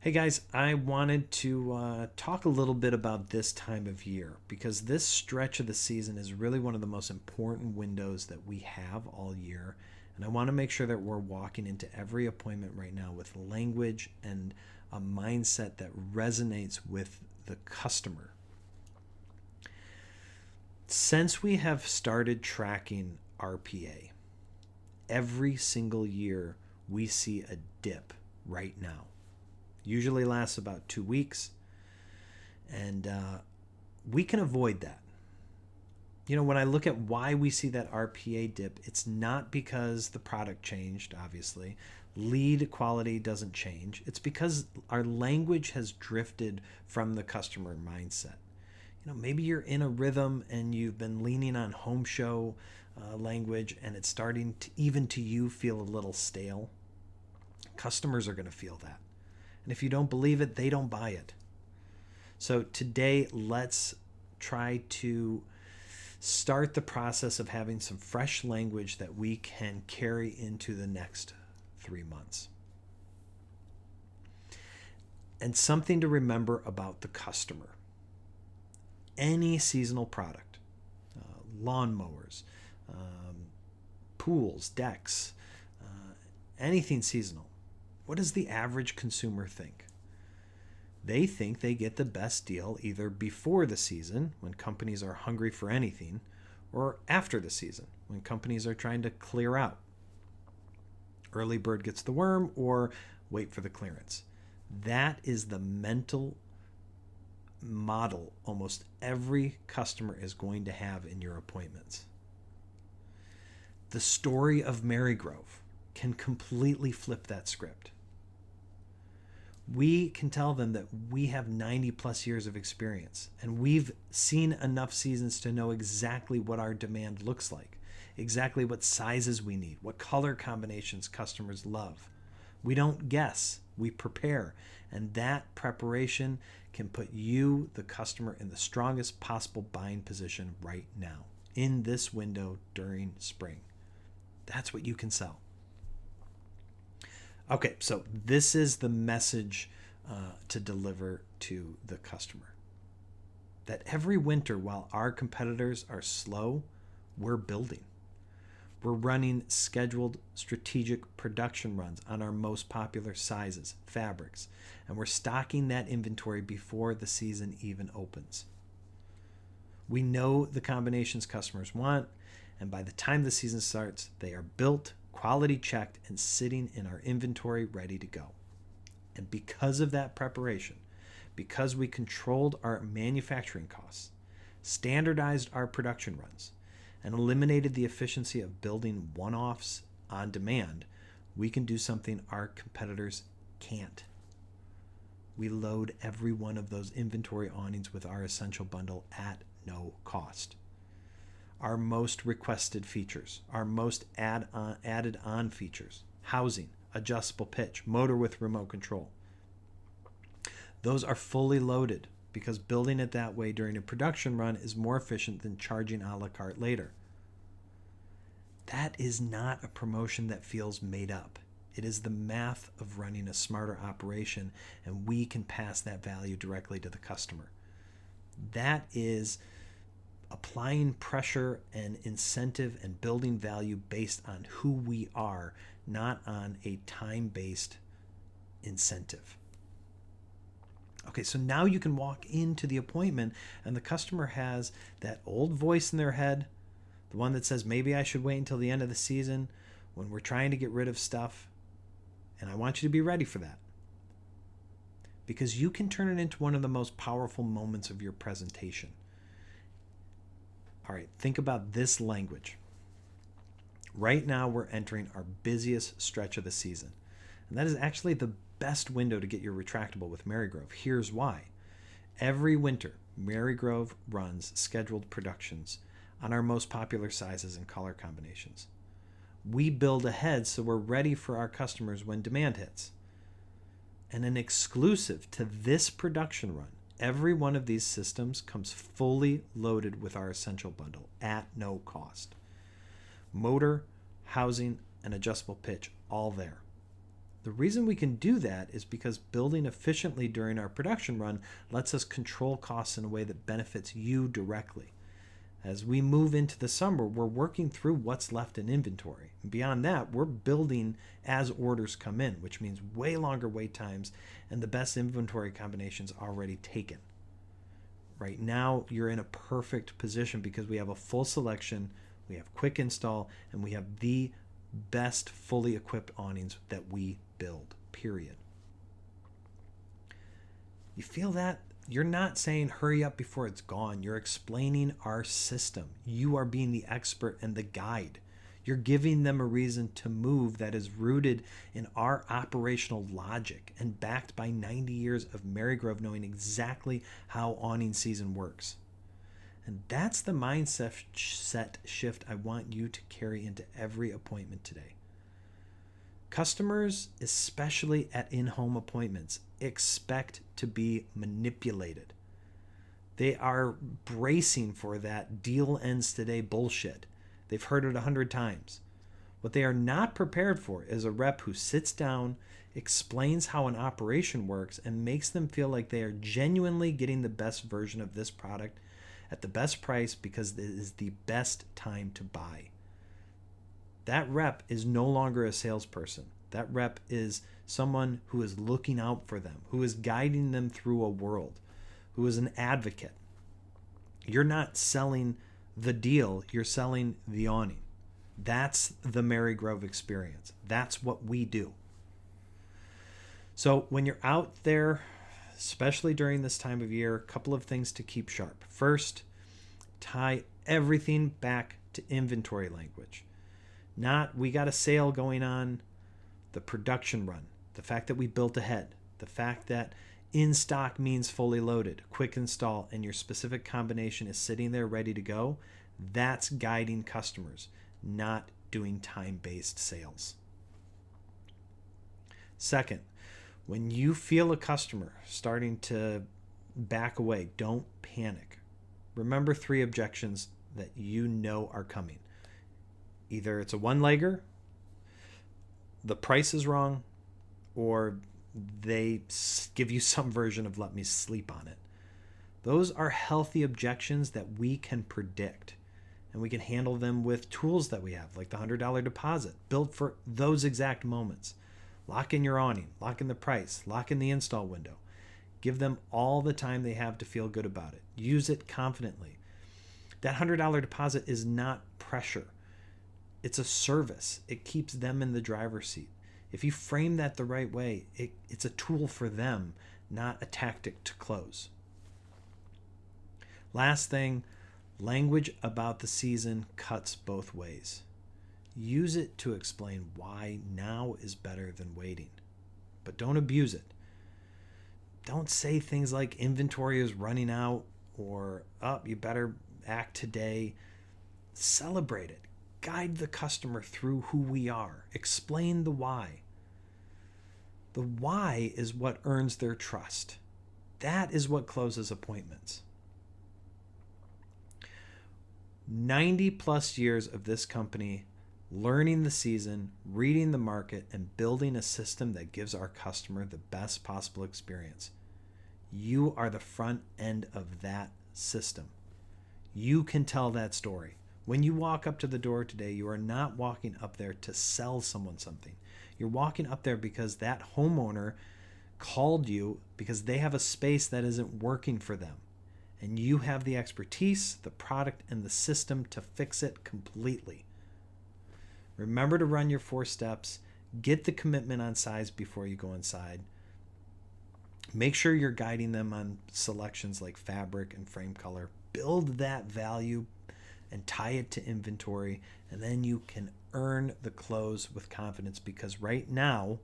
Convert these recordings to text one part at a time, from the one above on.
Hey guys, I wanted to talk a little bit about this time of year because this stretch of the season is really one of the most important windows that we have all year. And I want to make sure that we're walking into every appointment right now with language and a mindset that resonates with the customer. Since we have started tracking RPA, every single year we see a dip right now. Usually lasts about 2 weeks, and we can avoid that. When I look at why we see that RPA dip, it's not because the product changed, obviously. Lead quality doesn't change. It's because our language has drifted from the customer mindset. Maybe you're in a rhythm and you've been leaning on home show language, and it's starting to, even to you, feel a little stale. Customers are going to feel that. And if you don't believe it, they don't buy it. So today, let's try to start the process of having some fresh language that we can carry into the next 3 months. And something to remember about the customer. Any seasonal product, lawnmowers, pools, decks, anything seasonal, what does the average consumer think? They think they get the best deal either before the season, when companies are hungry for anything, or after the season, when companies are trying to clear out. Early bird gets the worm, or wait for the clearance. That is the mental model almost every customer is going to have in your appointments. The story of Marygrove can completely flip that script. We can tell them that we have 90 plus years of experience and we've seen enough seasons to know exactly what our demand looks like, exactly what sizes we need, what color combinations customers love. We don't guess, we prepare, and that preparation can put you, the customer, in the strongest possible buying position right now in this window during spring. That's what you can sell. Okay, so this is the message to deliver to the customer. That every winter, while our competitors are slow, we're building. We're running scheduled strategic production runs on our most popular sizes, fabrics, and we're stocking that inventory before the season even opens. We know the combinations customers want, and by the time the season starts, they are built, quality checked, and sitting in our inventory ready to go. And because of that preparation, because we controlled our manufacturing costs, standardized our production runs, and eliminated the efficiency of building one-offs on demand, we can do something our competitors can't. We load every one of those inventory awnings with our Essential Bundle at no cost. Our most requested features, our most added on features, housing, adjustable pitch, motor with remote control. Those are fully loaded because building it that way during a production run is more efficient than charging a la carte later. That is not a promotion that feels made up. It is the math of running a smarter operation, and we can pass that value directly to the customer. That is applying pressure and incentive and building value based on who we are, not on a time-based incentive. Okay, so now you can walk into the appointment and the customer has that old voice in their head, the one that says maybe I should wait until the end of the season when we're trying to get rid of stuff. And I want you to be ready for that. Because you can turn it into one of the most powerful moments of your presentation. All right, think about this language. Right now, we're entering our busiest stretch of the season. And that is actually the best window to get your retractable with Marygrove. Here's why. Every winter, Marygrove runs scheduled productions on our most popular sizes and color combinations. We build ahead so we're ready for our customers when demand hits. And an exclusive to this production run, every one of these systems comes fully loaded with our Essential Bundle at no cost. Motor, housing, and adjustable pitch, all there. The reason we can do that is because building efficiently during our production run lets us control costs in a way that benefits you directly. As we move into the summer, we're working through what's left in inventory. And beyond that, we're building as orders come in, which means way longer wait times and the best inventory combinations already taken. Right now, you're in a perfect position because we have a full selection, we have quick install, and we have the best fully equipped awnings that we build, period. You feel that? You're not saying hurry up before it's gone. You're explaining our system. You are being the expert and the guide. You're giving them a reason to move that is rooted in our operational logic and backed by 90 years of Marygrove knowing exactly how awning season works. And that's the mindset shift I want you to carry into every appointment today. Customers, especially at in-home appointments, expect to be manipulated. They are bracing for that deal ends today bullshit. They've heard it 100 times. What they are not prepared for is a rep who sits down, explains how an operation works, and makes them feel like they are genuinely getting the best version of this product at the best price because it is the best time to buy. That rep is no longer a salesperson. That rep is someone who is looking out for them, who is guiding them through a world, who is an advocate. You're not selling the deal, you're selling the awning. That's the Marygrove experience. That's what we do. So when you're out there, especially during this time of year, a couple of things to keep sharp. First, tie everything back to inventory language. Not we got a sale going on, the production run, the fact that we built ahead, the fact that in stock means fully loaded, quick install, and your specific combination is sitting there ready to go. That's guiding customers, not doing time-based sales. Second, when you feel a customer starting to back away, don't panic. Remember 3 objections that you know are coming. Either it's a one-legger, the price is wrong, or they give you some version of let me sleep on it. Those are healthy objections that we can predict, and we can handle them with tools that we have, like the $100 deposit, built for those exact moments. Lock in your awning, lock in the price, lock in the install window. Give them all the time they have to feel good about it. Use it confidently. That $100 deposit is not pressure. It's a service. It keeps them in the driver's seat. If you frame that the right way, it's a tool for them, not a tactic to close. Last thing, language about the season cuts both ways. Use it to explain why now is better than waiting, but don't abuse it. Don't say things like inventory is running out or you better act today. Celebrate it. Guide the customer through who we are. Explain the why. The why is what earns their trust. That is what closes appointments. 90 plus years of this company learning the season, reading the market, and building a system that gives our customer the best possible experience. You are the front end of that system. You can tell that story. When you walk up to the door today, you are not walking up there to sell someone something. You're walking up there because that homeowner called you because they have a space that isn't working for them. And you have the expertise, the product, and the system to fix it completely. Remember to run your 4 steps. Get the commitment on size before you go inside. Make sure you're guiding them on selections like fabric and frame color. Build that value and tie it to inventory, and then you can earn the close with confidence, because right now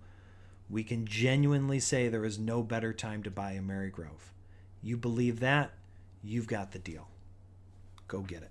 we can genuinely say there is no better time to buy a Marygrove. You believe that, you've got the deal. Go get it.